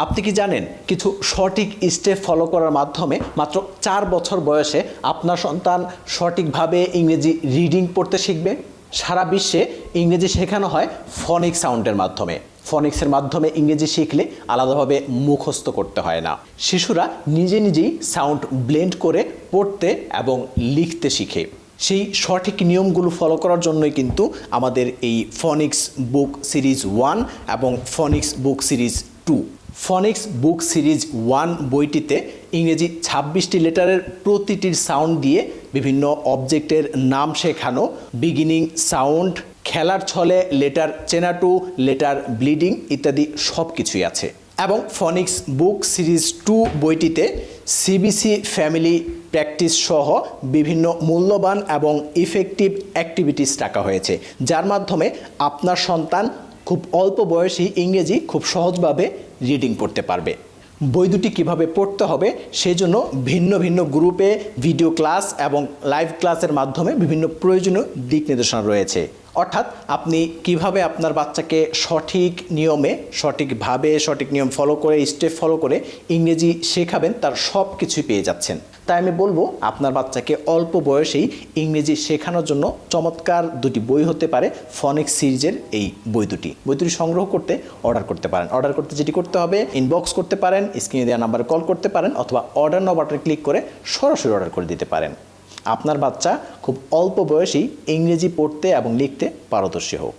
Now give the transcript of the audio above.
আপনি কি জানেন কিছু সঠিক স্টেপ ফলো করার মাধ্যমে মাত্র 4 বছর বয়সে আপনার সন্তান সঠিকভাবে ইংরেজি রিডিং পড়তে শিখবে? সারা বিশ্বে ইংরেজি শেখানো হয় ফনিক সাউন্ডের মাধ্যমে। ফনিক্সের মাধ্যমে ইংরেজি শিখলে আলাদাভাবে মুখস্থ করতে হয় না। শিশুরা নিজে নিজেই সাউন্ড ব্লেন্ড করে পড়তে এবং লিখতে শিখে। সেই সঠিক নিয়মগুলো ফলো করার জন্যই কিন্তু আমাদের এই ফনিক্স বুক সিরিজ 1 এবং ফনিক্স বুক সিরিজ 2। ফনিক্স বুক সিরিজ 1 বইটিতে ইংরেজি 26টি লেটারের প্রতিটির সাউন্ড দিয়ে বিভিন্ন অবজেক্টের নাম শেখানো, বিগিনিং সাউন্ড, খেলার ছলে লেটার চেনাটু, লেটার ব্লিডিং ইত্যাদি সব কিছুই আছে। এবং ফনিক্স বুক সিরিজ 2 বইটিতে সিবিসি ফ্যামিলি প্র্যাকটিস সহ বিভিন্ন মূল্যবান এবং ইফেক্টিভ অ্যাক্টিভিটিস রাখা হয়েছে, যার মাধ্যমে আপনার সন্তান খুব অল্প বয়সেই ইংরেজি খুব সহজভাবে রিডিং পড়তে পারবে। বই দুটি কীভাবে পড়তে হবে সেজন্য ভিন্ন ভিন্ন গ্রুপে ভিডিও ক্লাস এবং লাইভ ক্লাসের মাধ্যমে বিভিন্ন প্রয়োজনীয় দিক নির্দেশনা রয়েছে। অর্থাৎ আপনি কিভাবে আপনার বাচ্চাকে সঠিক নিয়মে সঠিকভাবে সঠিক নিয়ম ফলো করে স্টেপ ফলো করে ইংরেজি শেখাবেন তার সব কিছুই পেয়ে যাচ্ছেন। তাই আমি বলবো আপনার বাচ্চাকে অল্প বয়সেই ইংরেজি শেখানোর জন্য চমৎকার দুটি বই হতে পারে ফনিক্স সিরিজের এই বই দুটি সংগ্রহ করতে অর্ডার করতে পারেন। অর্ডার করতে যেটি করতে হবে, ইনবক্স করতে পারেন, স্ক্রিনে দেওয়া নাম্বারে কল করতে পারেন, অথবা অর্ডার নাও বাটনে ক্লিক করে সরাসরি অর্ডার করে দিতে পারেন। আপনার বাচ্চা খুব অল্প বয়সেই ইংরেজি পড়তে এবং লিখতে পারদর্শী হোক।